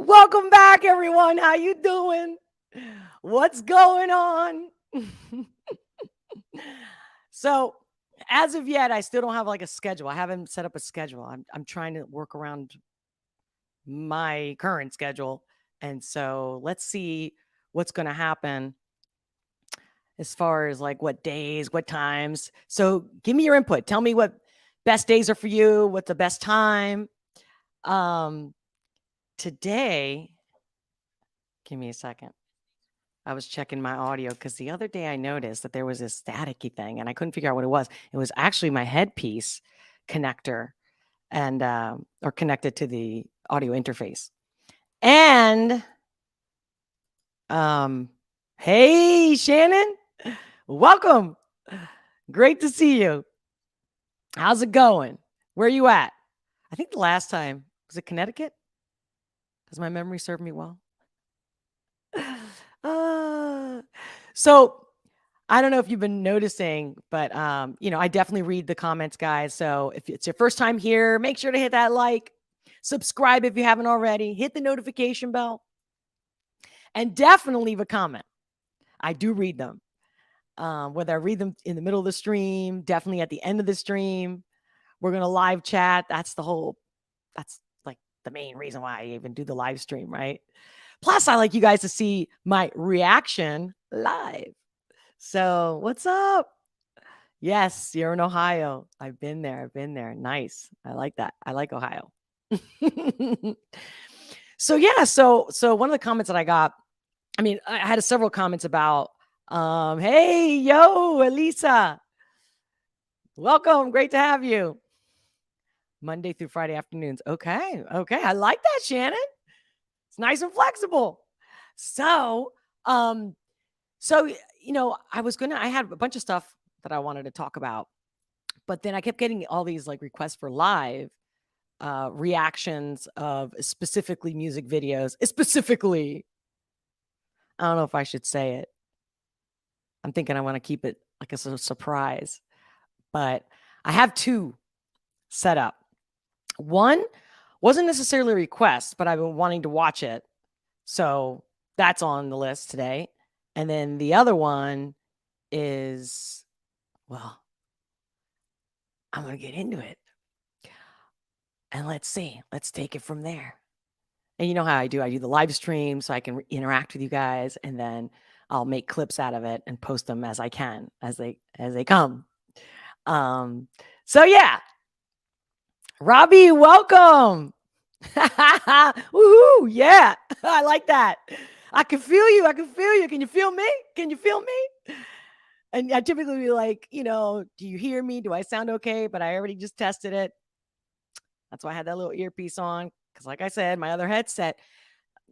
Welcome back, everyone. How you doing? What's going on? So, as of yet, I still don't have like a schedule. I haven't set up a schedule. I'm trying to work around my current schedule. And so, let's see what's going to happen as far as like what days, what times. So, give me your input. Tell me what best days are for you, what's the best time. Today, give me a second. I was checking my audio because the other day I noticed that there was this staticky thing and I couldn't figure out what it was. It was actually my headpiece connector and or connected to the audio interface. And hey Shannon, welcome. Great to see you. How's it going? Where are you at? I think the last time was it Connecticut? Does my memory serve me well? So I don't know if you've been noticing, but I definitely read the comments, guys. So if it's your first time here, make sure to hit that like, subscribe if you haven't already, hit the notification bell, and definitely leave a comment. I do read them. Whether I read them in the middle of the stream, definitely at the end of the stream. We're gonna live chat. That's like the main reason why I even do the live stream, right? Plus, I like you guys to see my reaction live. So, what's up? Yes, you're in Ohio. I've been there. Nice. I like that. I like Ohio. So one of the comments that I got, I had several comments about hey, yo, Elisa. Welcome. Great to have you. Monday through Friday afternoons. Okay. I like that, Shannon. It's nice and flexible. So, I had a bunch of stuff that I wanted to talk about, but then I kept getting all these like requests for live reactions of specifically music videos. Specifically, I don't know if I should say it. I'm thinking I want to keep it like a surprise, but I have two set up. One wasn't necessarily a request, but I've been wanting to watch it. So that's on the list today. And then the other one is, well, I'm going to get into it. And let's see. Let's take it from there. And you know how I do the live stream so I can interact with you guys, and then I'll make clips out of it and post them as I can, as they come. So yeah. Robbie, welcome. Woohoo, yeah. I like that. I can feel you. Can you feel me? And I typically be like, do you hear me? Do I sound okay? But I already just tested it. That's why I had that little earpiece on. Because like I said, my other headset,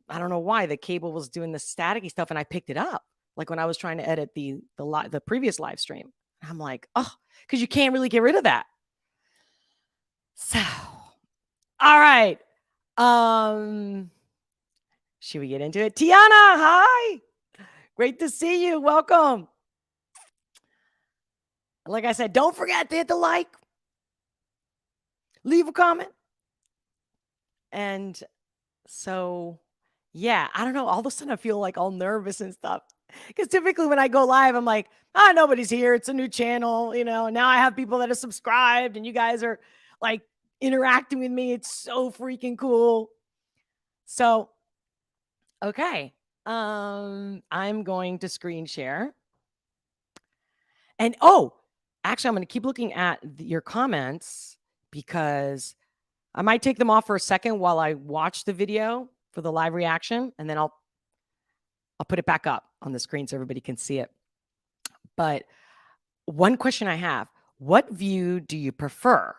I don't know why the cable was doing the staticky stuff and I picked it up. Like when I was trying to edit the previous live stream. I'm like, oh, because you can't really get rid of that. So, all right. Should we get into it? Tiana, hi. Great to see you. Welcome. Like I said, don't forget to hit the like, leave a comment. And so, yeah, I don't know. All of a sudden, I feel like all nervous and stuff. Because typically when I go live, I'm like, nobody's here. It's a new channel. Now I have people that are subscribed and you guys are like interacting with me. It's so freaking cool. So, okay. I'm going to screen share. And actually, I'm going to keep looking at your comments because I might take them off for a second while I watch the video for the live reaction, and then I'll put it back up on the screen so everybody can see it. But one question I have, what view do you prefer?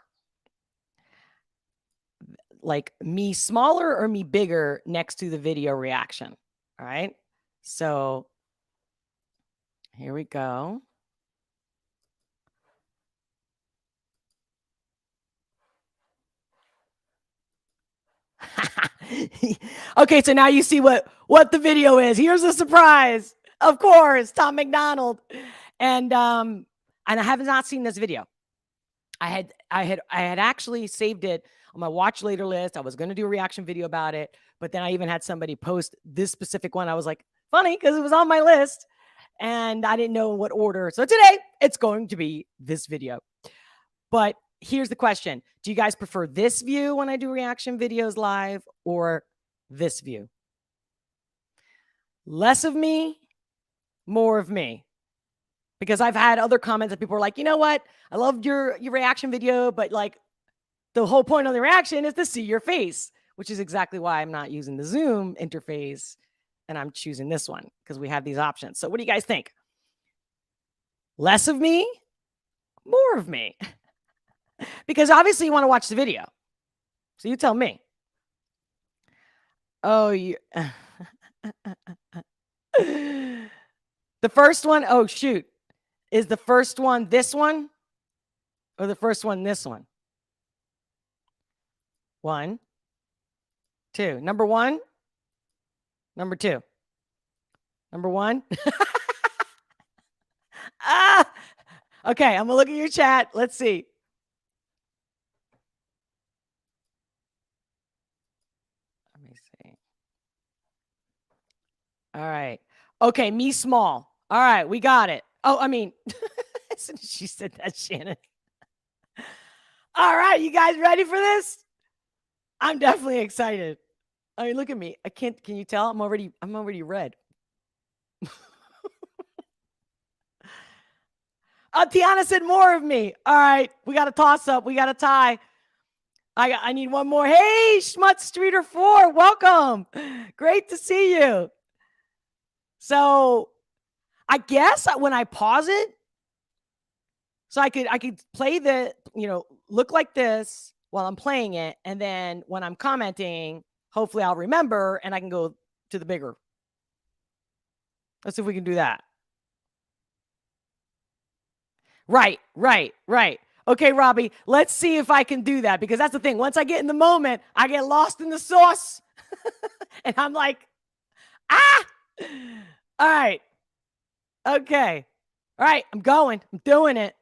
Like me smaller or me bigger next to the video reaction? All right. So here we go. Okay, so now you see what the video is. Here's a surprise. Of course, Tom MacDonald. And I have not seen this video. I had actually saved it on my watch later list. I was going to do a reaction video about it, But then I even had somebody post this specific one. I was like, funny, because it was on my list and I didn't know what order. So today it's going to be this video. But here's the question. Do you guys prefer this view when I do reaction videos live or this view? Less of me, more of me. Because I've had other comments that people are like, you know what? I loved your reaction video, but like the whole point of the reaction is to see your face, which is exactly why I'm not using the Zoom interface and I'm choosing this one because we have these options. So what do you guys think? Less of me, more of me? Because obviously you want to watch the video. So you tell me. Oh, you. The first one, oh, shoot. Is the first one this one or the first one this one? 1, 2. Number 1, number 2. Number 1. Okay, I'm gonna look at your chat. Let's see. Let me see. All right. Okay, me small. All right, we got it. Oh, I mean, as soon as she said that, Shannon. All right, you guys ready for this? I'm definitely excited. I mean, look at me. Can you tell? I'm already red. Tiana said more of me. All right, we got a toss up. We got a tie. I need one more. Hey, Schmutz Streeter 4, welcome. Great to see you. So I guess when I pause it, so I could play the, look like this while I'm playing it. And then when I'm commenting, hopefully I'll remember and I can go to the bigger. Let's see if we can do that. Right. Okay, Robbie, let's see if I can do that because that's the thing. Once I get in the moment, I get lost in the sauce. And I'm like, All right. Okay. All right. I'm doing it.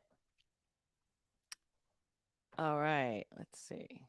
All right. Let's see.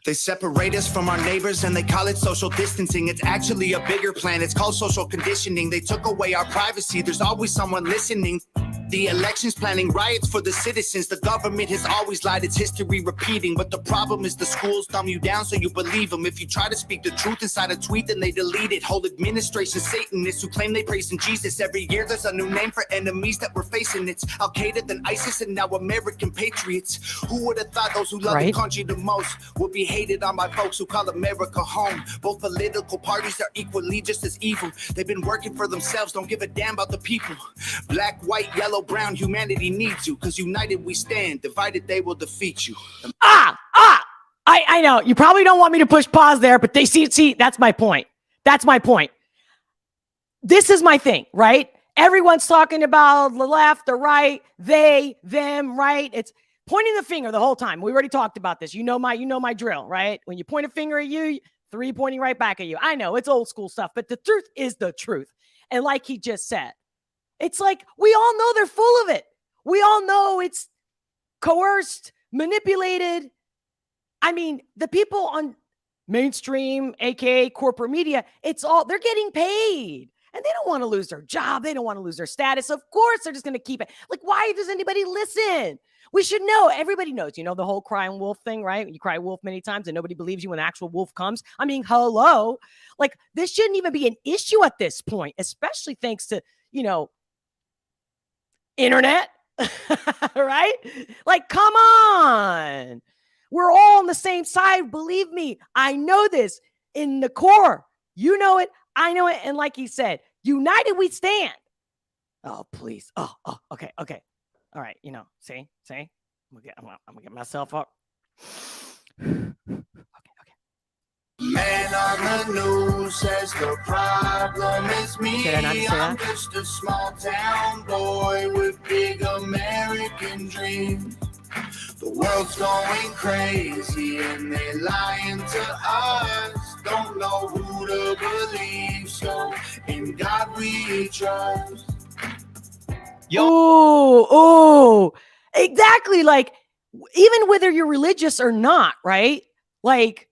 They separate us from our neighbors and they call it social distancing. It's actually a bigger plan. It's called social conditioning. They took away our privacy. There's always someone listening. The elections planning riots for the citizens. The government has always lied. It's history repeating. But the problem is the schools dumb you down so you believe them. If you try to speak the truth inside a tweet, then they delete it. Whole administration Satanists who claim they praise in Jesus. Every year there's a new name for enemies that we're facing. It's Al-Qaeda, then ISIS, and now American patriots. Who would have thought those who love the country the most would be hated on by folks who call America home? Both political parties are equally just as evil. They've been working for themselves, don't give a damn about the people. Black, white, yellow, brown, humanity needs you. Because united we stand, divided they will defeat you. I know. You probably don't want me to push pause there, but they see, that's my point. That's my point. This is my thing, right? Everyone's talking about the left, the right, they, them, right? It's pointing the finger the whole time. We already talked about this. You know my drill, right? When you point a finger at you, 3 pointing right back at you. I know it's old school stuff, but the truth is the truth. And like he just said, it's like we all know they're full of it. We all know it's coerced, manipulated. I mean, the people on mainstream, aka corporate media, they're getting paid. And they don't want to lose their job. They don't want to lose their status. Of course, they're just going to keep it. Like, why does anybody listen? We should know. Everybody knows. You know the whole crying wolf thing, right? You cry wolf many times and nobody believes you when the actual wolf comes. I mean, hello. Like, this shouldn't even be an issue at this point, especially thanks to, internet, right? Like, come on. We're all on the same side. Believe me, I know this in the core. You know it. I know it. And like he said, united we stand. Oh, please. Oh, okay. All right. See, I'm gonna get myself up. Okay. Man on the news says the problem is me. I'm just a small town boy with big American dreams. The world's going crazy and they're lying to us. Don't know who to believe, so in God we trust. Oh, exactly. Like, even whether you're religious or not, right? Like,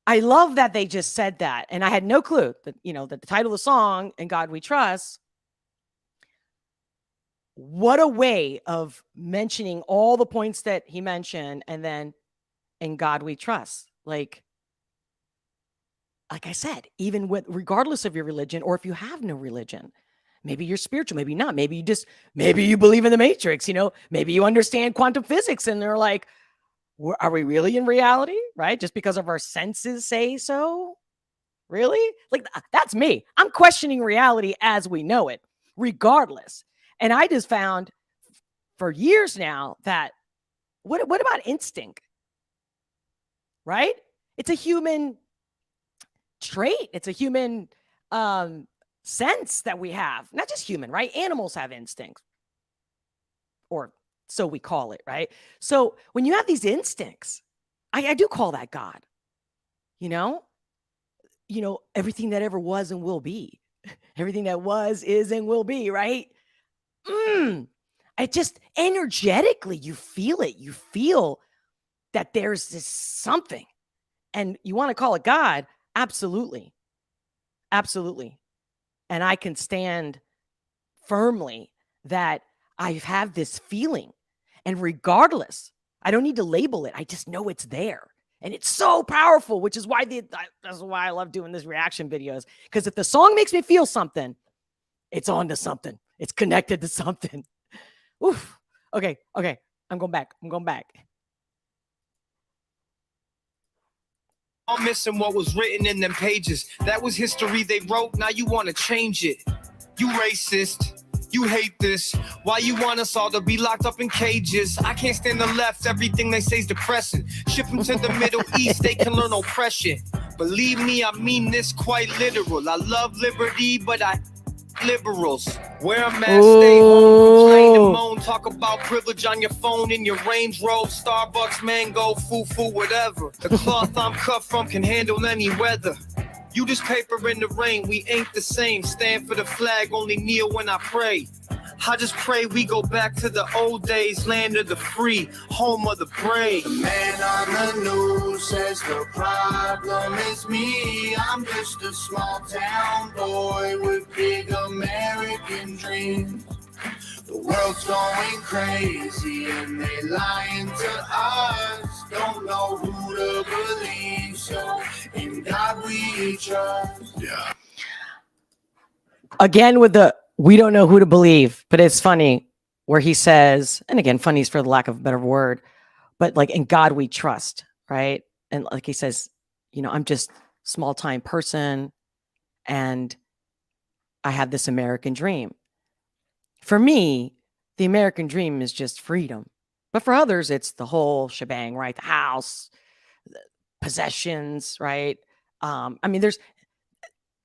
I love that they just said that. And I had no clue that, that the title of the song, "In God We Trust," what a way of mentioning all the points that he mentioned. And then, "In God We Trust." Like I said, even regardless of your religion, or if you have no religion, maybe you're spiritual, maybe not. Maybe you believe in the Matrix, maybe you understand quantum physics and they're like, are we really in reality? Right? Just because of our senses say so? Really? Like, that's me. I'm questioning reality as we know it, regardless. And I just found for years now that what about instinct? Right? It's a human trait. It's a human sense that we have. Not just human, right? Animals have instincts, or so we call it, right? So when you have these instincts, I do call that God. Everything that ever was and will be, everything that was, is, and will be, right? It just energetically, you feel it. You feel that there's this something, and you want to call it God. Absolutely. Absolutely. And I can stand firmly that I have this feeling, and regardless, I don't need to label it. I just know it's there. And it's so powerful, which is why that's why I love doing these reaction videos. Because if the song makes me feel something, it's on to something. It's connected to something. Oof. Okay. I'm going back. I'm missing what was written in them pages. That was history they wrote. Now you want to change it. You racist. You hate this. Why you want us all to be locked up in cages? I can't stand the left. Everything they say is depressing. Ship them to the Middle East. They can learn oppression. Believe me, I mean this quite literal. I love liberty, but I liberals. Wear a mask, stay home, complain and moan. Talk about privilege on your phone in your Range Rover, Starbucks, mango, foo-foo, whatever. The cloth I'm cut from can handle any weather. You just paper in the rain, we ain't the same. Stand for the flag, only kneel when I pray. I just pray we go back to the old days, land of the free, home of the brave. The man on the news says the problem is me. I'm just a small town boy with big American dreams. The world's going crazy and they lying to us. Don't know who to believe, so in God we trust. Yeah. Again with the we don't know who to believe, but it's funny where he says, and again, funny is for the lack of a better word, but like, in God we trust, right? And like he says, I'm just small time person and I have this American dream. For me, the American dream is just freedom. But for others, it's the whole shebang, right? The house, the possessions, right? There's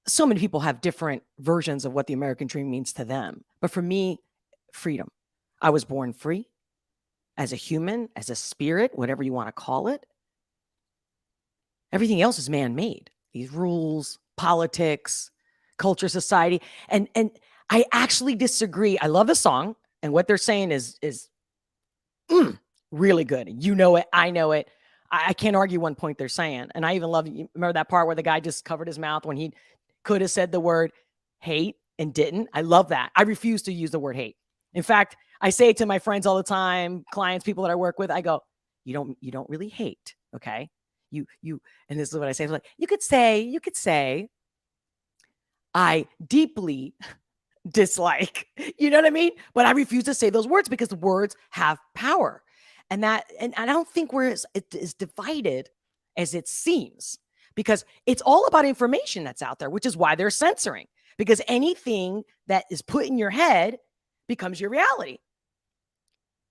so many people have different versions of what the American dream means to them. But for me, freedom. I was born free as a human, as a spirit, whatever you want to call it. Everything else is man-made. These rules, politics, culture, society. And I actually disagree. I love the song, and what they're saying is really good. You know it. I know it. I can't argue one point they're saying. And I even love, you remember that part where the guy just covered his mouth when he could have said the word hate and didn't? I love that. I refuse to use the word hate. In fact, I say it to my friends all the time, clients, people that I work with. I go, you don't really hate. Okay. You, and this is what I say. It's like, you could say, I deeply dislike, you know what I mean? But I refuse to say those words because the words have power. And I don't think it is divided as it seems, because it's all about information that's out there, which is why they're censoring, because anything that is put in your head becomes your reality.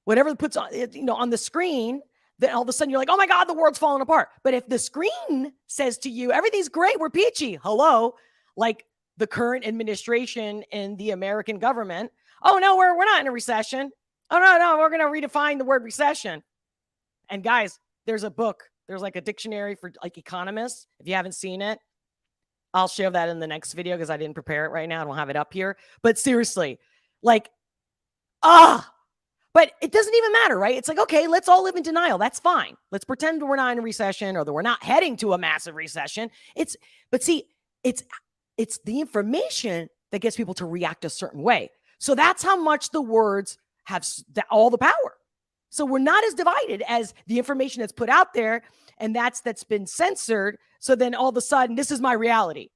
Whatever puts on the screen, then all of a sudden you're like, oh my God, the world's falling apart. But if the screen says to you, everything's great, we're peachy. Hello. Like the current administration in the American government. Oh no, we're not in a recession. Oh no, we're going to redefine the word recession. And guys, there's a book. There's like a dictionary for like economists. If you haven't seen it, I'll share that in the next video because I didn't prepare it right now. I don't have it up here. But seriously, like, But it doesn't even matter, right? It's like, okay, let's all live in denial. That's fine. Let's pretend we're not in a recession or that we're not heading to a massive recession. But see, it's the information that gets people to react a certain way. So that's how much the words have all the power. So we're not as divided as the information that's put out there, and that's been censored. So then all of a sudden, this is my reality.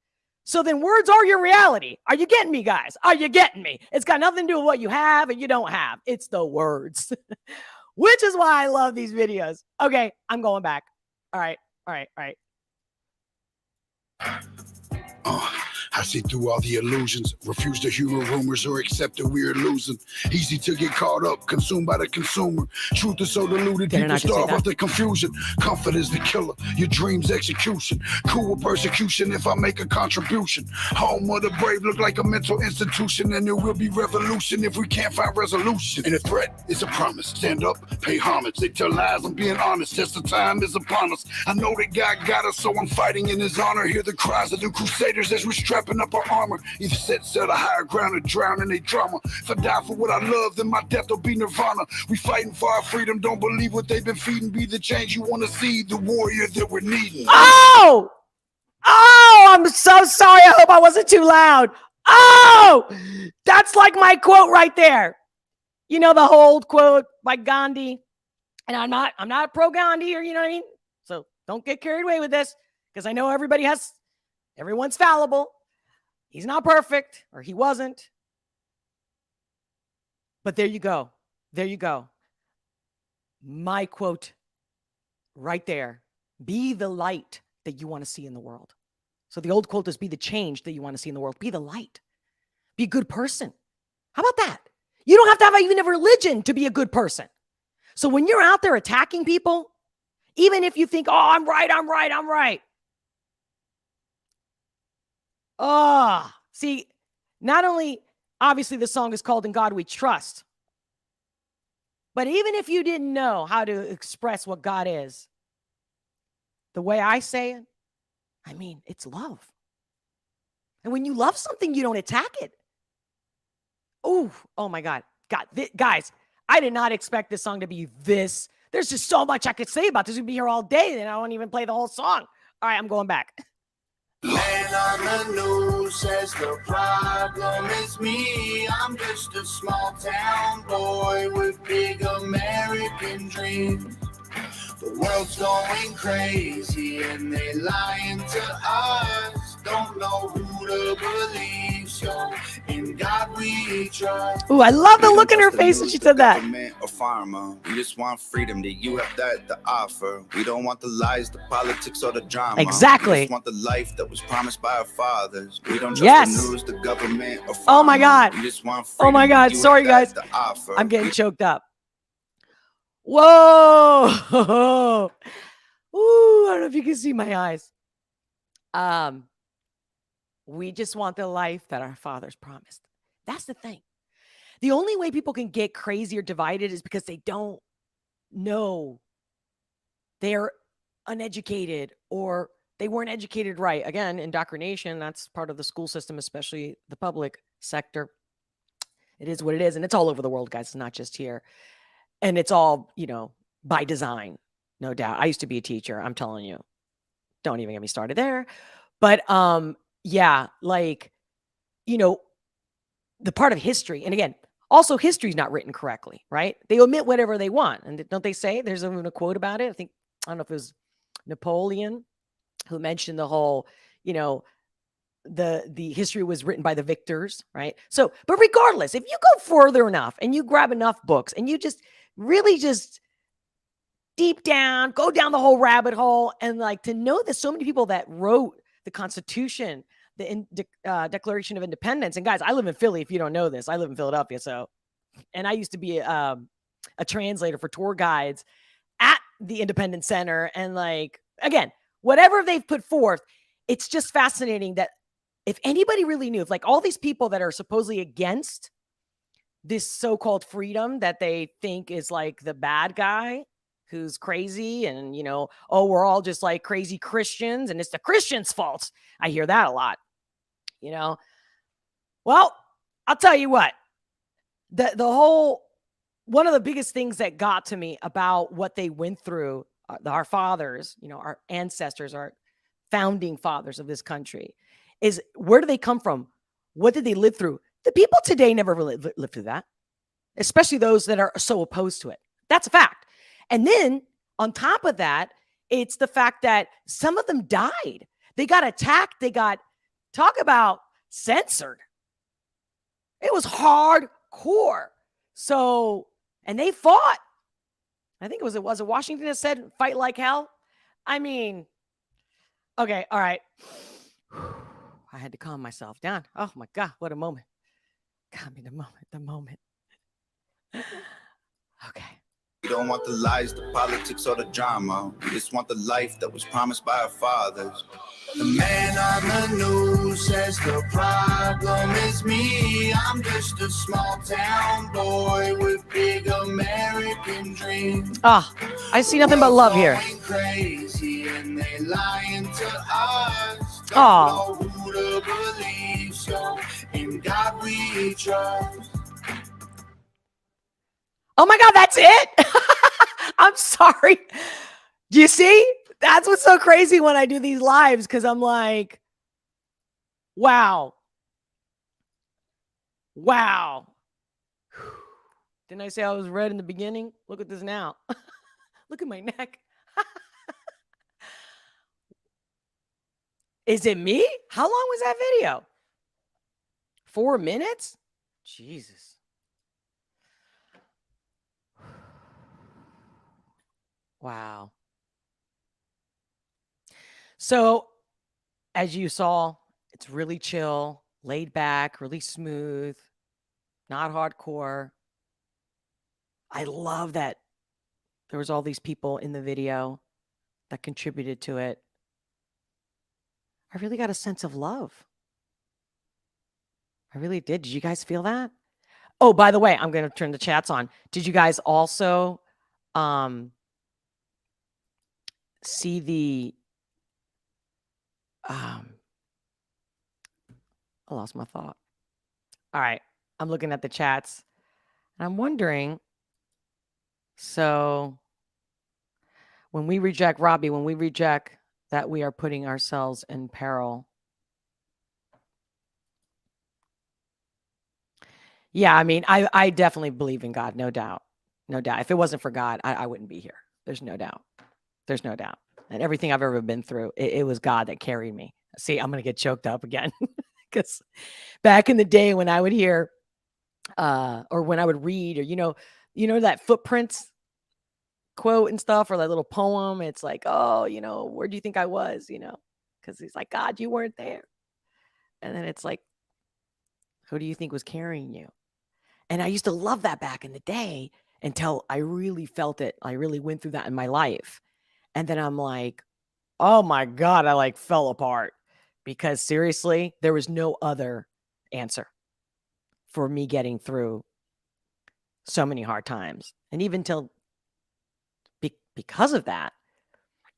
So then words are your reality. Are you getting me, guys? Are you getting me? It's got nothing to do with what you have and you don't have. It's the words, which is why I love these videos. Okay, I'm going back. All right. I see through all the illusions, refuse to humor rumors or accept that we're losing. Easy to get caught up, consumed by the consumer. Truth is so diluted, people starve off the confusion. Comfort is the killer, your dreams execution. Cool with persecution if I make a contribution. Home of the brave look like a mental institution, and there will be revolution if we can't find resolution. And a threat is a promise, stand up, pay homage. They tell lies, I'm being honest, test of time is upon us. I know that God got us, so I'm fighting in his honor. Hear the cries of the crusaders as we're strapping up our armor. Either sail the higher ground or drown in a drama. If I die for what I love, then my death will be nirvana. We fighting for our freedom, don't believe what they've been feeding. Be the change you want to see, the warrior that we're needing. Oh, I'm so sorry. I hope I wasn't too loud. Oh, that's like my quote right there. You know, the whole quote by Gandhi. And I'm not pro Gandhi, or you know what I mean? So don't get carried away with this, because I know everyone's fallible. He's not perfect, or he wasn't. But there you go. My quote right there. Be the light that you want to see in the world. So the old quote is, be the change that you want to see in the world. Be the light. Be a good person. How about that? You don't have to have even a religion to be a good person. So when you're out there attacking people, even if you think, oh, I'm right. See, not only, obviously, the song is called In God We Trust, but even if you didn't know how to express what God is, the way I say it, I mean, it's love. And when you love something, you don't attack it. Oh my God. Guys, I did not expect this song to be this. There's just so much I could say about this. We'd be here all day, and I won't even play the whole song. All right, I'm going back. Man on the news says the problem is me. I'm just a small town boy with big American dreams. The world's going crazy and they lying to us. Don't know who to believe, so in God we trust. Ooh, I love the look in her face when she said that. Or farmer. We just want freedom that you have that to offer. We don't want the lies, the politics, or the drama. Exactly. We just want the life that was promised by our fathers. We don't trust the news, the government, or farmer. Oh my God. We just want freedom. Oh my God. Sorry, guys. I'm getting choked up. Whoa. Ooh, I don't know if you can see my eyes. We just want the life that our fathers promised. That's the thing. The only way people can get crazy or divided is because they don't know. They're uneducated, or they weren't educated right. Again, indoctrination, that's part of the school system, especially the public sector. It is what it is. And it's all over the world, guys. It's not just here. And it's all, by design, no doubt. I used to be a teacher. I'm telling you, don't even get me started there. But, yeah, the part of history. And again, also history is not written correctly, right? They omit whatever they want. And don't they say, there's even a quote about it. I don't know if it was Napoleon who mentioned the whole, the history was written by the victors, right? So, but regardless, if you go further enough and you grab enough books and you just really just deep down, go down the whole rabbit hole, and to know that so many people that wrote the Constitution, the Declaration of Independence. And guys, I live in Philly. If you don't know this, I live in Philadelphia. And I used to be a translator for tour guides at the Independence Center. And again, whatever they've put forth, it's just fascinating that if anybody really knew, if all these people that are supposedly against this so-called freedom that they think is the bad guy who's crazy and, we're all just crazy Christians and it's the Christians' fault. I hear that a lot, Well, I'll tell you what, the whole, one of the biggest things that got to me about what they went through, our fathers, our ancestors, our founding fathers of this country, is where do they come from? What did they live through? The people today never really lived through that, especially those that are so opposed to it. That's a fact. And then on top of that, it's the fact that some of them died. They got attacked. They got, talk about censored. It was hardcore. So, and they fought. I think it was Washington that said, fight like hell. I mean, okay, all right. I had to calm myself down. Oh my God, what a moment. God, the moment. Okay. We don't want the lies, the politics, or the drama. We just want the life that was promised by our fathers. The man on the news says the problem is me. I'm just a small town boy with big American dreams. I see nothing but love here. Crazy and they lying to us. Don't know who to believe, so in God we trust. Oh my God, that's it? I'm sorry. Do you see? That's what's so crazy when I do these lives, because I'm like, wow. Wow. Didn't I say I was red in the beginning? Look at this now. Look at my neck. Is it me? How long was that video? 4 minutes? Jesus. Wow. So, as you saw, it's really chill, laid back, really smooth, not hardcore. I love that there was all these people in the video that contributed to it. I really got a sense of love. I really did. Did you guys feel that? Oh, by the way, I'm going to turn the chats on. Did you guys also see the I lost my thought. All right. I'm looking at the chats and I'm wondering, so when we reject Robbie, when we reject that, we are putting ourselves in peril. Yeah, I mean, I definitely believe in God, no doubt. No doubt. If it wasn't for God, I wouldn't be here. There's no doubt. There's no doubt. And everything I've ever been through, it was God that carried me. See, I'm going to get choked up again. Because back in the day when I would hear, or when I would read, or, you know, that footprints quote and stuff, or that little poem, it's like, oh, where do you think I was? Because he's like, God, you weren't there. And then it's like, who do you think was carrying you? And I used to love that back in the day until I really felt it. I really went through that in my life. And then I'm like, oh my God, I like fell apart, because seriously, there was no other answer for me getting through so many hard times. And even till because of that,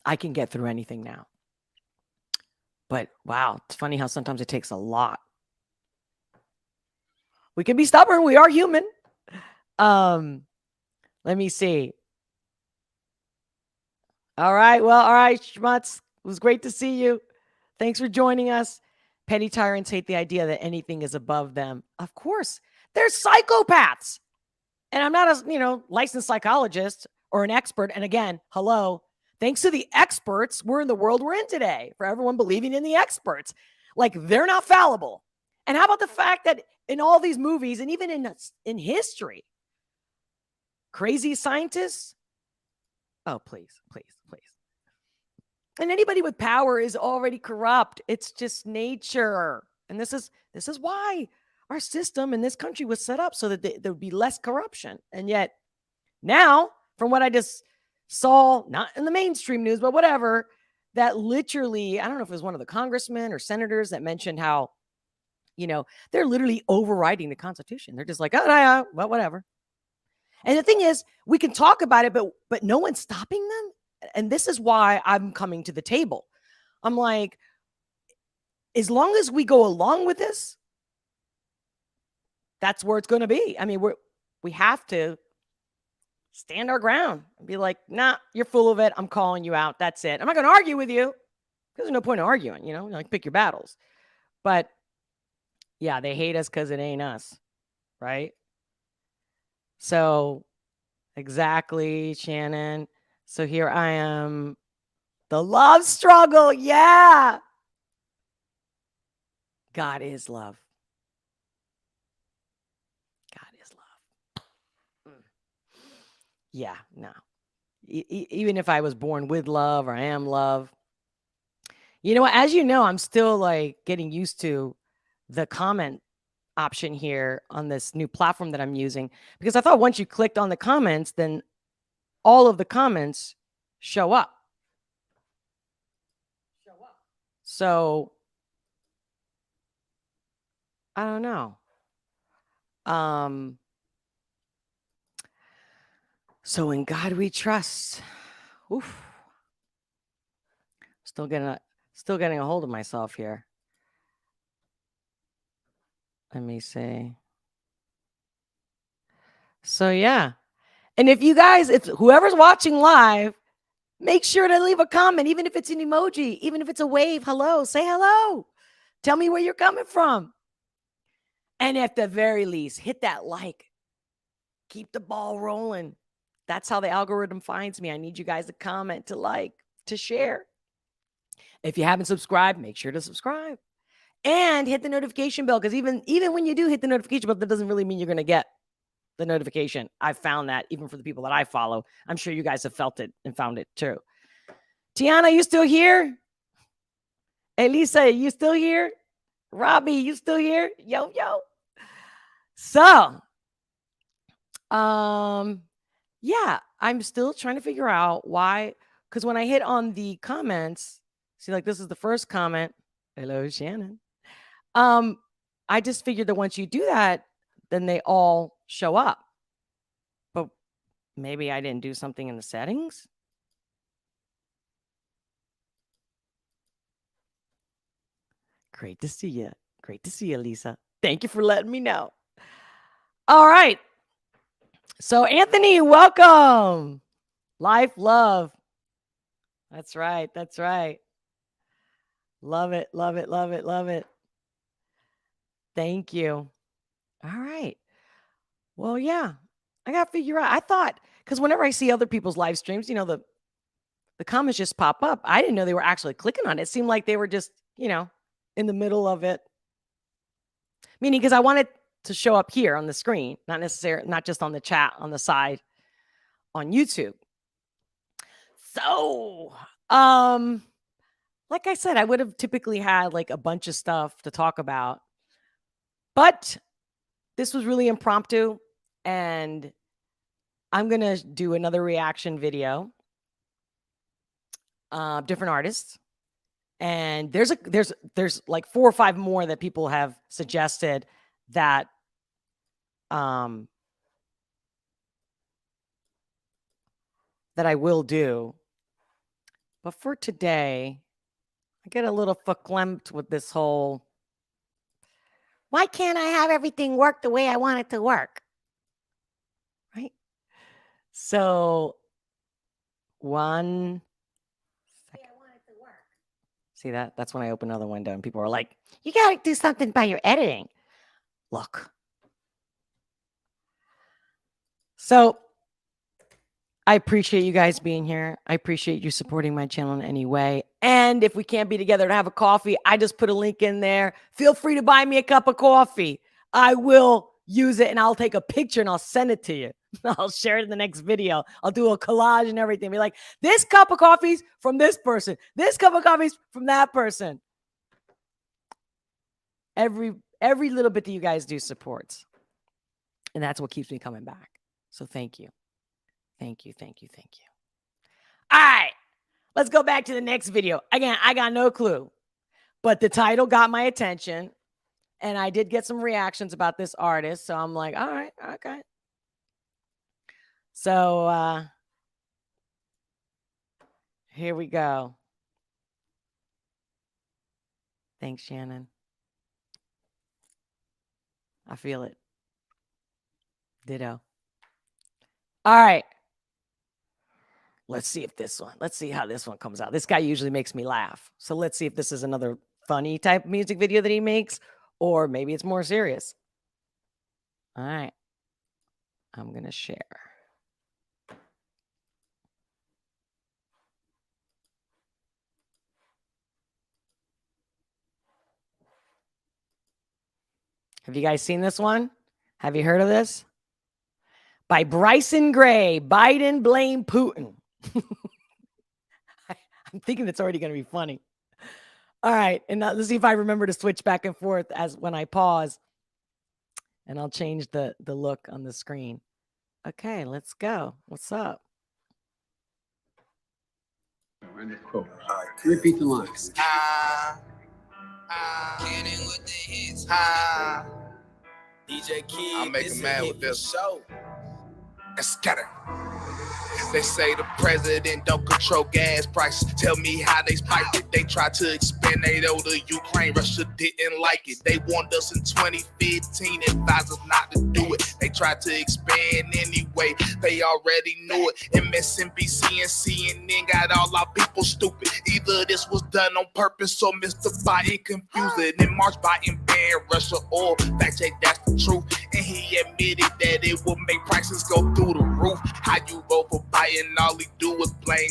I can get through anything now. But wow, it's funny how sometimes it takes a lot. We can be stubborn. We are human. Let me see. All right. Well, all right, Schmutz. It was great to see you. Thanks for joining us. Petty tyrants hate the idea that anything is above them. Of course, they're psychopaths. And I'm not a, licensed psychologist or an expert. And again, hello. Thanks to the experts, we're in the world we're in today, for everyone believing in the experts. Like, they're not fallible. And how about the fact that in all these movies, and even in history, crazy scientists? Oh, please. And anybody with power is already corrupt. It's just nature. And this is why our system in this country was set up, so that there would be less corruption. And yet now, from what I just saw, not in the mainstream news, but whatever, that literally, I don't know if it was one of the congressmen or senators that mentioned how, they're literally overriding the Constitution. They're just like, oh, yeah, well, whatever. And the thing is, we can talk about it, but no one's stopping them. And this is why I'm coming to the table. I'm like, as long as we go along with this, that's where it's going to be. I mean, we have to stand our ground and be like, nah, you're full of it. I'm calling you out. That's it. I'm not going to argue with you because there's no point in arguing, you know, like pick your battles. But yeah, they hate us because it ain't us. Right. So exactly, Shannon. So here I am. The love struggle. Yeah. God is love. God is love. Yeah, no. Even if I was born with love or I am love, you know, as you know, I'm still like getting used to the comment option here on this new platform that I'm using, because I thought once you clicked on the comments, then all of the comments show up. So I don't know. So in God we trust. Oof. Still getting a hold of myself here. Let me see. So yeah. And if you guys, if whoever's watching live, make sure to leave a comment, even if it's an emoji, even if it's a wave, hello, say hello. Tell me where you're coming from. And at the very least, hit that like. Keep the ball rolling. That's how the algorithm finds me. I need you guys to comment, to like, to share. If you haven't subscribed, make sure to subscribe. And hit the notification bell, because even when you do hit the notification bell, that doesn't really mean you're going to get the notification. I've found that even for the people that I follow. I'm sure you guys have felt it and found it too. Tiana, you still here? Elisa, you still here? Robbie, you still here? Yo. So, yeah, I'm still trying to figure out why, because when I hit on the comments, see, like this is the first comment. Hello, Shannon. I just figured that once you do that, then they all show up. But maybe I didn't do something in the settings. Great to see you. Great to see you, Lisa. Thank you for letting me know. All right. So, Anthony, welcome. Life, love. That's right. That's right. Love it. Love it. Love it. Love it. Thank you. All right. Well, yeah, I got to figure out. I thought, because whenever I see other people's live streams, you know, the comments just pop up. I didn't know they were actually clicking on it. It seemed like they were just, you know, in the middle of it. Meaning, because I wanted to show up here on the screen, not just on the chat on the side on YouTube. So, like I said, I would have typically had like a bunch of stuff to talk about, but this was really impromptu, and I'm going to do another reaction video of different artists. And there's like 4 or 5 more that people have suggested that that I will do. But for today, I get a little verklempt with this whole, why can't I have everything work the way I want it to work? Right? So, one second. I want it to work. See that? That's when I open another window and people are like, you got to do something by your editing. Look. So, I appreciate you guys being here. I appreciate you supporting my channel in any way. And if we can't be together to have a coffee, I just put a link in there. Feel free to buy me a cup of coffee. I will use it and I'll take a picture and I'll send it to you. I'll share it in the next video. I'll do a collage and everything. Be like, this cup of coffee's from this person. This cup of coffee's from that person. Every little bit that you guys do supports. And that's what keeps me coming back. So thank you. Thank you. All right, let's go back to the next video. Again, I got no clue, but the title got my attention, and I did get some reactions about this artist. So I'm like, all right, okay. So here we go. Thanks, Shannon. I feel it. Ditto. All right. Let's see how this one comes out. This guy usually makes me laugh. So let's see if this is another funny type of music video that he makes, or maybe it's more serious. All right. I'm going to share. Have you guys seen this one? Have you heard of this? By Bryson Gray, Biden blame Putin. I'm thinking it's already going to be funny. All right. And now let's see if I remember to switch back and forth as when I pause. And I'll change the look on the screen. Okay, let's go. What's up? Repeat the line. DJ Kid, I'll make this him a mad hit with this. for show. Let's get it. They say the president don't control gas prices. Tell me how they spiked it. They tried to expand NATO to Ukraine. Russia didn't like it. They warned us in 2015, advised us not to do it. They tried to expand anyway. They already knew it. MSNBC and CNN got all our people stupid. Either this was done on purpose or Mr. Biden confused it. In March, Biden banned Russia oil. Fact check, that's the truth. And he admitted that it will make prices go through the roof. How you vote for Biden? All he do is blame.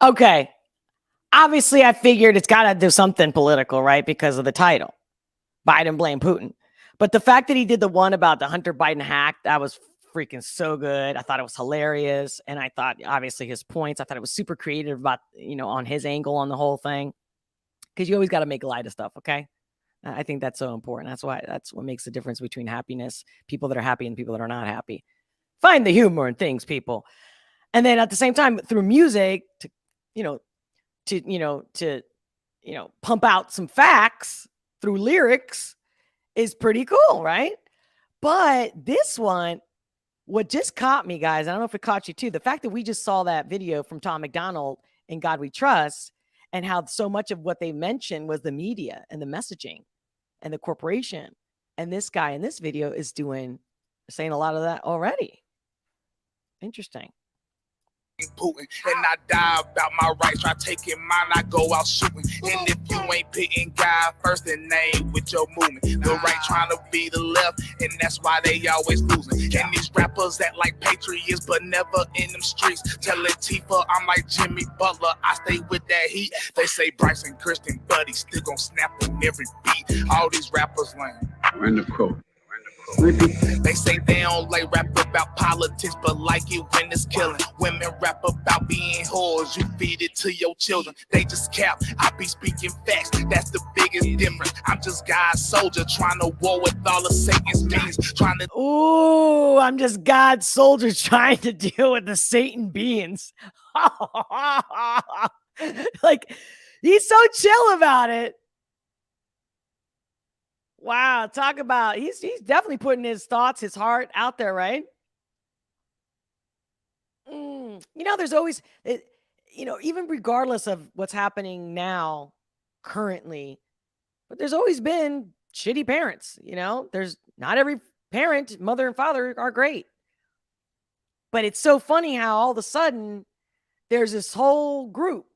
Okay. Obviously, I figured it's got to do something political, right? Because of the title. Biden blame Putin. But the fact that he did the one about the Hunter Biden hack, that was freaking so good. I thought it was hilarious. And I thought, obviously, his points, I thought it was super creative about, on his angle on the whole thing. Because you always got to make light of stuff, okay? I think that's so important. That's what makes the difference between happiness, people that are happy and people that are not happy. Find the humor in things, people. And then at the same time, through music, to pump out some facts through lyrics is pretty cool, right? But this one, what just caught me, guys, I don't know if it caught you too, the fact that we just saw that video from Tom MacDonald in God We Trust, and how so much of what they mentioned was the media and the messaging and the corporation. And this guy in this video is saying a lot of that already. Interesting. Putin, and I die about my rights. Try taking mine, I go out shooting. And if you ain't putting God first, then they ain't with your movement. The right trying to be the left, and that's why they always losing. And these rappers that like patriots, but never in them streets. Telling Tifa I'm like Jimmy Butler, I stay with that heat. They say Bryson Christian, but he still gon' snap on every beat. All these rappers lame. End of quote. They say they don't like rap about politics, but like it when it's killing. Women rap about being whores, you feed it to your children. They just cap, I be speaking facts, that's the biggest difference. I'm just God's soldier trying to war with all of Satan's minions. Ooh, I'm just God's soldier trying to deal with the Satan beings. Like, he's so chill about it. Wow, talk about he's definitely putting his thoughts, his heart out there, right? There's always, even regardless of what's happening now, currently, but there's always been shitty parents. There's not every parent, mother and father are great, but it's so funny how all of a sudden there's this whole group,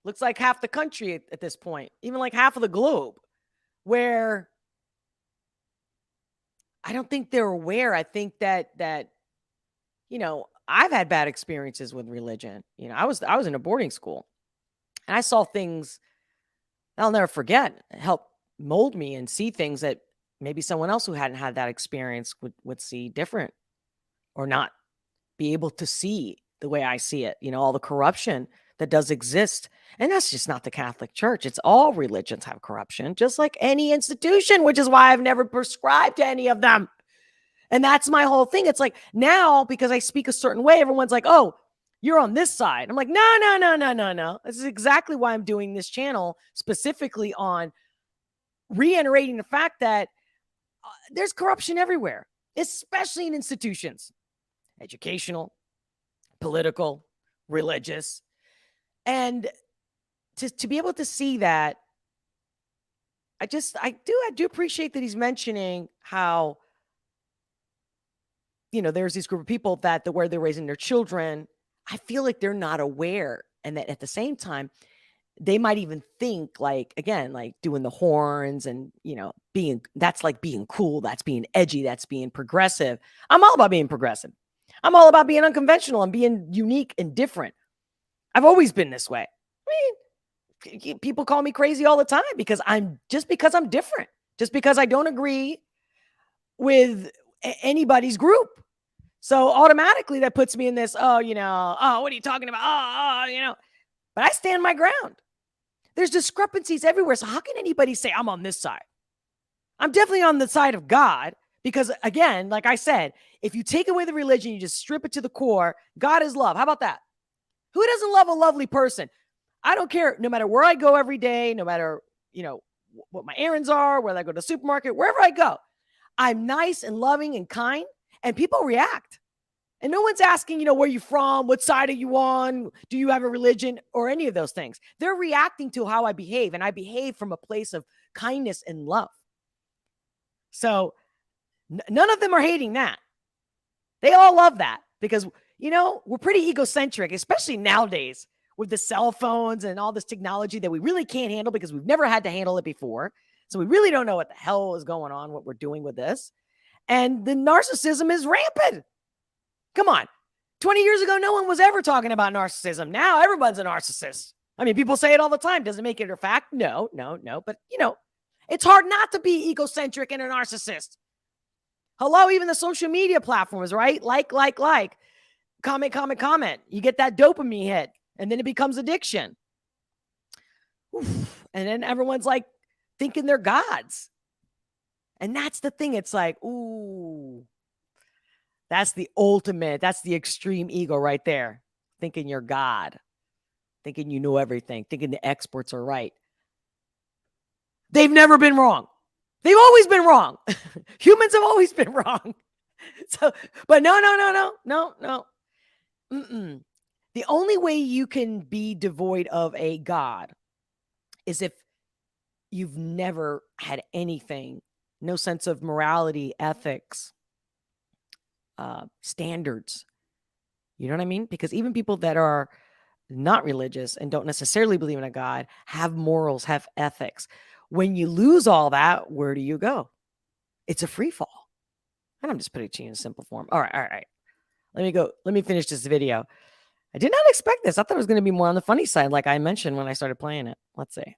looks like half the country at this point, even like half of the globe, where I don't think they're aware. I think that I've had bad experiences with religion. I was in a boarding school, and I saw things I'll never forget, help mold me and see things that maybe someone else who hadn't had that experience would see different, or not be able to see the way I see it. All the corruption that does exist. And that's just not the Catholic Church. It's all religions have corruption, just like any institution, which is why I've never prescribed to any of them. And that's my whole thing. It's like now, because I speak a certain way, everyone's like, oh, you're on this side. I'm like, no. This is exactly why I'm doing this channel, specifically on reiterating the fact that there's corruption everywhere, especially in institutions, educational, political, religious. And to be able to see that, I do appreciate that he's mentioning how there's these group of people that the way they're raising their children, I feel like they're not aware. And that at the same time, they might even think like, again, like doing the horns and, that's like being cool. That's being edgy. That's being progressive. I'm all about being progressive. I'm all about being unconventional and being unique and different. I've always been this way. I mean, people call me crazy all the time because I'm different, just because I don't agree with anybody's group. So automatically that puts me in this, what are you talking about? But I stand my ground. There's discrepancies everywhere. So how can anybody say I'm on this side? I'm definitely on the side of God because, again, like I said, if you take away the religion, you just strip it to the core, God is love. How about that? Who doesn't love a lovely person? I don't care. No matter where I go every day, no matter, what my errands are, whether I go to the supermarket, wherever I go, I'm nice and loving and kind, and people react. And no one's asking, where you from? What side are you on? Do you have a religion or any of those things? They're reacting to how I behave, and I behave from a place of kindness and love. So none of them are hating that. They all love that because, we're pretty egocentric, especially nowadays with the cell phones and all this technology that we really can't handle because we've never had to handle it before. So we really don't know what the hell is going on, what we're doing with this. And the narcissism is rampant. Come on. 20 years ago, no one was ever talking about narcissism. Now everyone's a narcissist. I mean, people say it all the time. Does it make it a fact? No. But, it's hard not to be egocentric and a narcissist. Hello, even the social media platforms, right? Like, comment. You get that dopamine hit, and then it becomes addiction. Oof. And then everyone's like thinking they're gods. And that's the thing. It's like, ooh. That's the ultimate. That's the extreme ego right there. Thinking you're God. Thinking you know everything. Thinking the experts are right. They've never been wrong. They've always been wrong. Humans have always been wrong. So, but no. The only way you can be devoid of a God is if you've never had anything, no sense of morality, ethics, standards. You know what I mean? Because even people that are not religious and don't necessarily believe in a God have morals, have ethics. When you lose all that, where do you go? It's a free fall. And I'm just putting it to you in simple form. All right. Let me finish this video. I did not expect this. I thought it was going to be more on the funny side, like I mentioned when I started playing it. Let's see.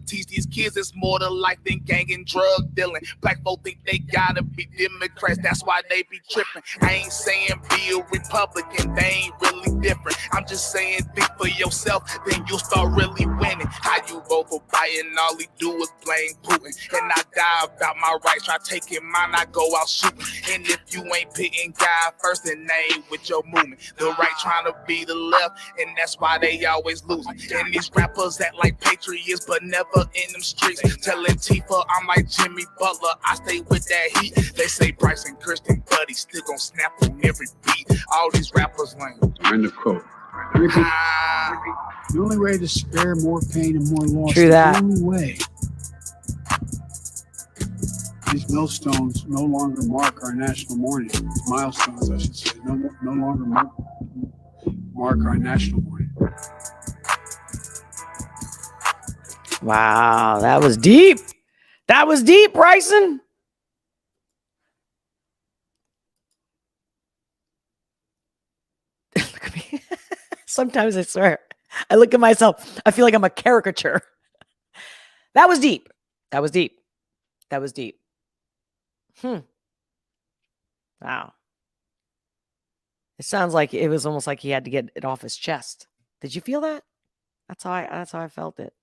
Teach these kids it's more to life than gang and drug dealing. Black folk think they gotta be Democrats, that's why they be tripping. I ain't saying be a Republican, they ain't really different. I'm just saying think for yourself, then you'll start really winning. How you vote for Biden, all he do is blame Putin. And I die about my rights, try taking mine, I go out shooting. And if you ain't putting God first, then they ain't with your movement. The right trying to be the left, and that's why they always losing. And these rappers act like patriots, but never in them streets. Telling Tifa I'm like Jimmy Butler, I stay with that heat. They say Bryson Christian, but he still gon' snap on every beat. All these rappers lame. End of quote. The only way to spare more pain and more loss, True that. the only way. These millstones no longer mark our national mourning. Milestones, I should say, no longer mark our national mourning. Wow, that was deep. That was deep, Bryson. Look at me. Sometimes I swear, I look at myself, I feel like I'm a caricature. That was deep. That was deep. That was deep. Wow. It sounds like it was almost like he had to get it off his chest. Did you feel that? That's how I felt it.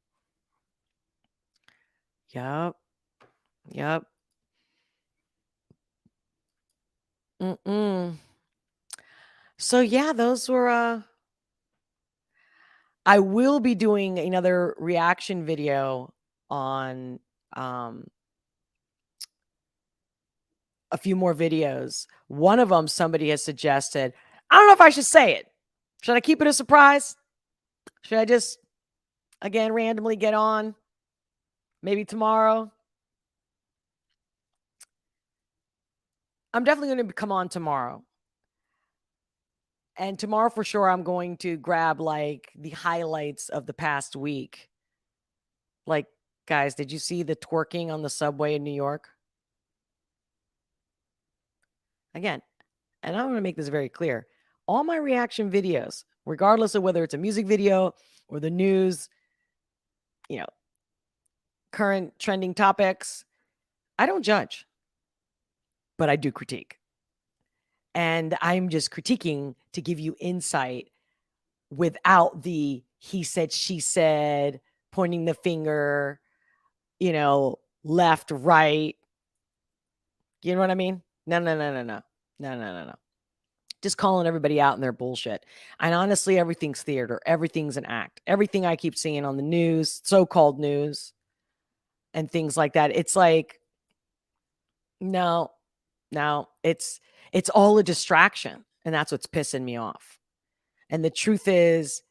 Yep. So yeah, those were I will be doing another reaction video on a few more videos. One of them somebody has suggested. I don't know if I should say it. Should I keep it a surprise? Should I just again randomly get on? Maybe tomorrow. I'm definitely going to come on tomorrow. And tomorrow for sure, I'm going to grab like the highlights of the past week. Like, guys, did you see the twerking on the subway in New York? Again, and I'm going to make this very clear. All my reaction videos, regardless of whether it's a music video or the news, current trending topics, I don't judge, but I do critique. And I'm just critiquing to give you insight without the he said, she said, pointing the finger, left, right. You know what I mean? No. Just calling everybody out in their bullshit. And honestly, everything's theater. Everything's an act. Everything I keep seeing on the news, so-called news, and things like that. It's like, no, it's all a distraction. And that's what's pissing me off. And the truth is,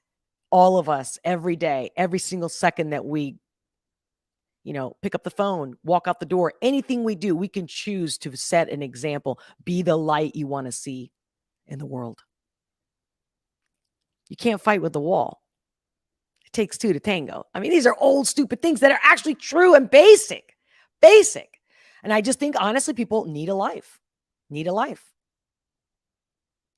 all of us, every day, every single second that we, pick up the phone, walk out the door, anything we do, we can choose to set an example, be the light you want to see in the world. You can't fight with the wall. It takes two to tango. I mean, these are old, stupid things that are actually true and basic. And I just think, honestly, people need a life.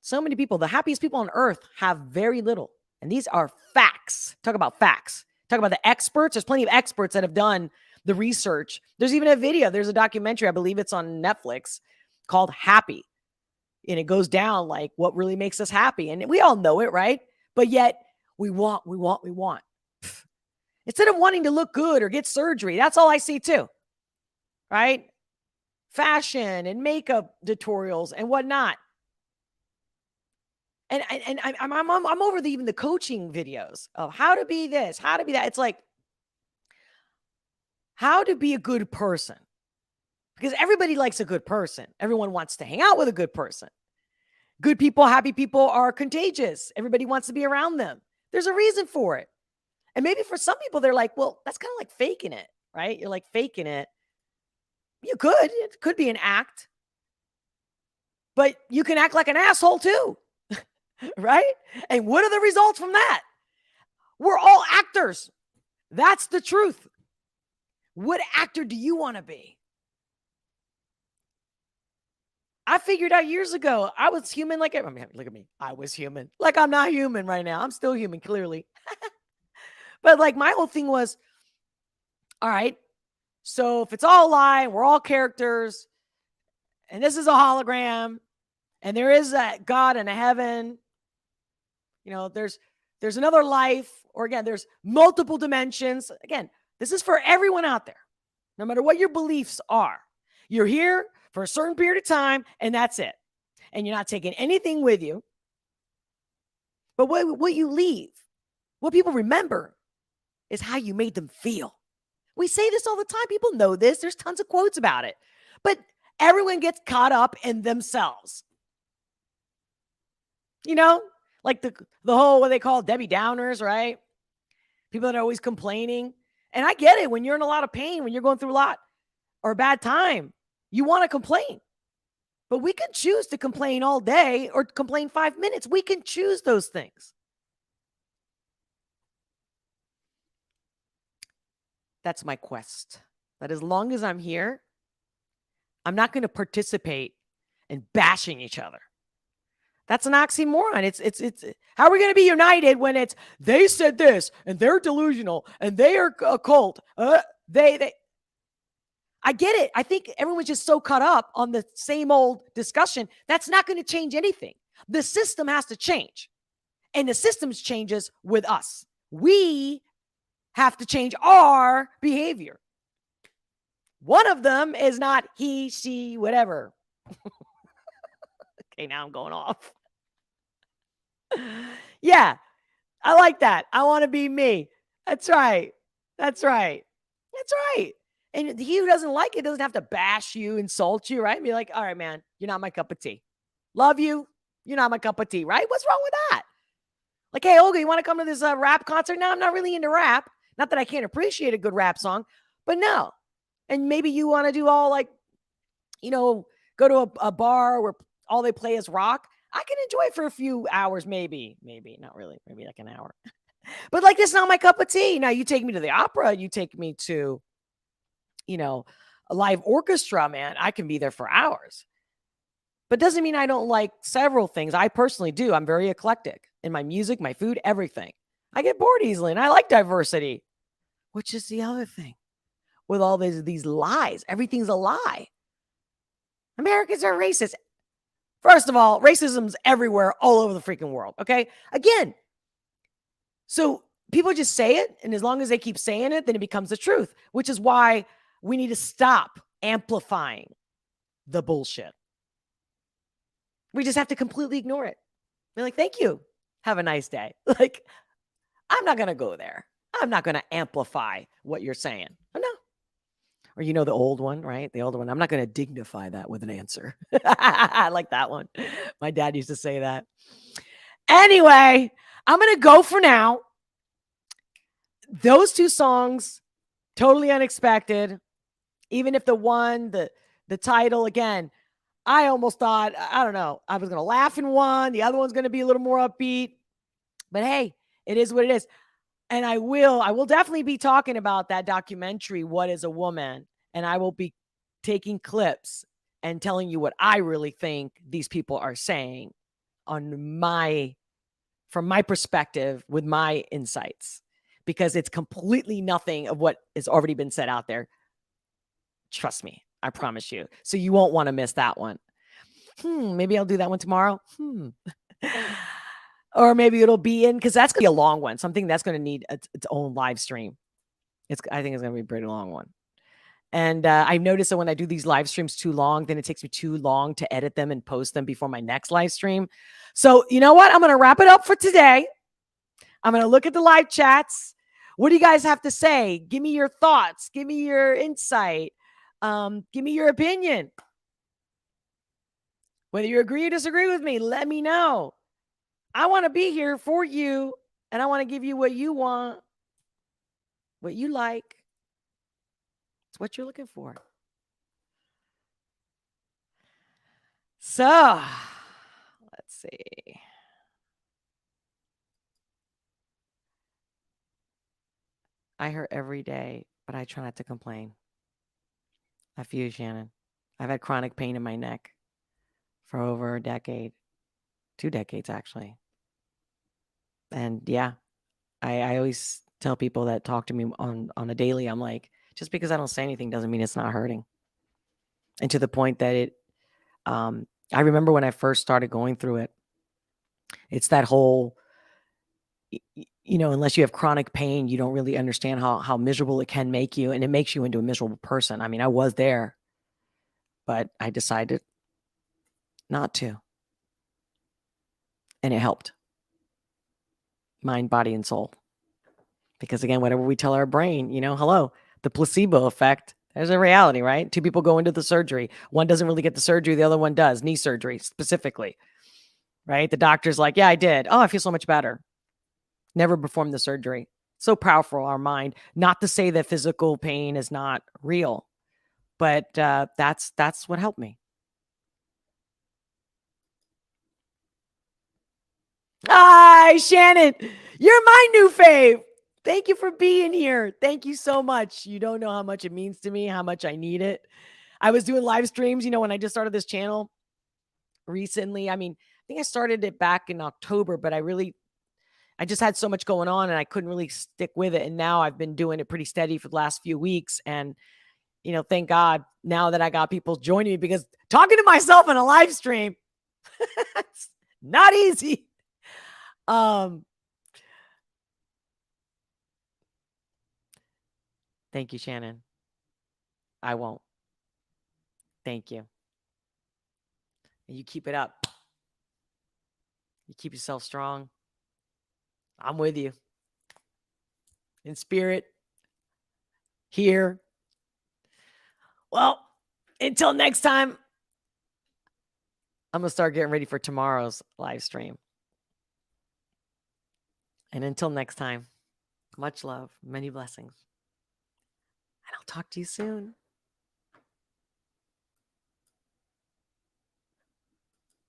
So many people, the happiest people on earth, have very little. And these are facts. Talk about facts. Talk about the experts. There's plenty of experts that have done the research. There's even a video. There's a documentary. I believe it's on Netflix called Happy. And it goes down like what really makes us happy. And we all know it, right? But yet we want. Instead of wanting to look good or get surgery, that's all I see too, right? Fashion and makeup tutorials and whatnot. And I'm over even the coaching videos of how to be this, how to be that. It's like, how to be a good person. Because everybody likes a good person. Everyone wants to hang out with a good person. Good people, happy people are contagious. Everybody wants to be around them. There's a reason for it. And maybe for some people, they're like, well, that's kind of like faking it, right? You're like faking it. You could. It could be an act. But you can act like an asshole too. Right? And what are the results from that? We're all actors. That's the truth. What actor do you want to be? I figured out years ago, I was human look at me. I was human. Like I'm not human right now. I'm still human, clearly. But like my whole thing was, all right, so if it's all a lie, we're all characters, and this is a hologram, and there is a God and a heaven, there's another life, or again, there's multiple dimensions. Again, this is for everyone out there, no matter what your beliefs are. You're here for a certain period of time, and that's it. And you're not taking anything with you. But what you leave, what people remember, is how you made them feel. We say this all the time. People know this. There's tons of quotes about it. But everyone gets caught up in themselves. Like the whole, what they call Debbie Downers, right? People that are always complaining. And I get it. When you're in a lot of pain, when you're going through a lot or a bad time, you want to complain. But we can choose to complain all day or complain 5 minutes. We can choose those things. That's my quest. That as long as I'm here, I'm not going to participate in bashing each other. That's an oxymoron. It's how are we going to be united when it's they said this and they're delusional and they are a cult. They. I get it. I think everyone's just so caught up on the same old discussion. That's not going to change anything. The system has to change, and the system changes with us. We have to change our behavior. One of them is not he, she, whatever. Okay, now I'm going off. Yeah, I like that. I want to be me. That's right. And he who doesn't like it doesn't have to bash you, insult you, right? Be like, all right, man, you're not my cup of tea. Love you. You're not my cup of tea, right? What's wrong with that? Like, hey, Olga, you want to come to this rap concert? No, I'm not really into rap. Not that I can't appreciate a good rap song, but no. And maybe you want to do all like, go to a bar where all they play is rock, I can enjoy it for a few hours, maybe, not really, maybe like an hour. But like, that's not my cup of tea. Now you take me to the opera, you take me to, a live orchestra, man, I can be there for hours. But doesn't mean I don't like several things. I personally do. I'm very eclectic in my music, my food, everything. I get bored easily, and I like diversity, which is the other thing with all these lies. Everything's a lie. Americans are racist. First of all, racism's everywhere, all over the freaking world. Okay. Again, so people just say it, and as long as they keep saying it, then it becomes the truth, which is why we need to stop amplifying the bullshit. We just have to completely ignore it. Be like, thank you. Have a nice day. Like, I'm not going to go there. I'm not going to amplify what you're saying. Oh, no. Or the old one, right? The older one. I'm not going to dignify that with an answer. I like that one. My dad used to say that. Anyway, I'm going to go for now. Those two songs, totally unexpected. Even if the title, again, I almost thought, I don't know, I was going to laugh in one. The other one's going to be a little more upbeat. But hey, it is what it is. And I will definitely be talking about that documentary, What is a Woman? And I will be taking clips and telling you what I really think these people are saying from my perspective with my insights, because it's completely nothing of what has already been said out there. Trust me, I promise you. So you won't want to miss that one. Maybe I'll do that one tomorrow. Or maybe it'll be in, because that's going to be a long one. Something that's going to need its own live stream. I think it's going to be a pretty long one. And I've noticed that when I do these live streams too long, then it takes me too long to edit them and post them before my next live stream. So you know what? I'm going to wrap it up for today. I'm going to look at the live chats. What do you guys have to say? Give me your thoughts. Give me your insight. Give me your opinion. Whether you agree or disagree with me, let me know. I want to be here for you, and I want to give you what you want, what you like. It's what you're looking for. So, let's see. I hurt every day, but I try not to complain. I feel you, Shannon. I've had chronic pain in my neck for over a decade. 2 decades, actually. And yeah, I always tell people that talk to me on a daily, I'm like, just because I don't say anything doesn't mean it's not hurting. And to the point that I remember when I first started going through it, it's that whole, unless you have chronic pain, you don't really understand how miserable it can make you. And it makes you into a miserable person. I mean, I was there, but I decided not to. And it helped. Mind, body, and soul. Because again, whatever we tell our brain, hello, the placebo effect, there's a reality, right? 2 people go into the surgery. One doesn't really get the surgery. The other one does, knee surgery specifically, right? The doctor's like, yeah, I did. Oh, I feel so much better. Never performed the surgery. So powerful, our mind. Not to say that physical pain is not real, but that's what helped me. Hi, Shannon. You're my new fave. Thank you for being here. Thank you so much. You don't know how much it means to me, how much I need it. I was doing live streams, when I just started this channel recently. I mean, I think I started it back in October, but I just had so much going on and I couldn't really stick with it. And now I've been doing it pretty steady for the last few weeks. And, thank God now that I got people joining me, because talking to myself in a live stream, it's not easy. Thank you, Shannon. I won't. Thank you. And you keep it up. You keep yourself strong. I'm with you. In spirit. Here. Well, until next time, I'm going to start getting ready for tomorrow's live stream. And until next time, much love, many blessings. And I'll talk to you soon.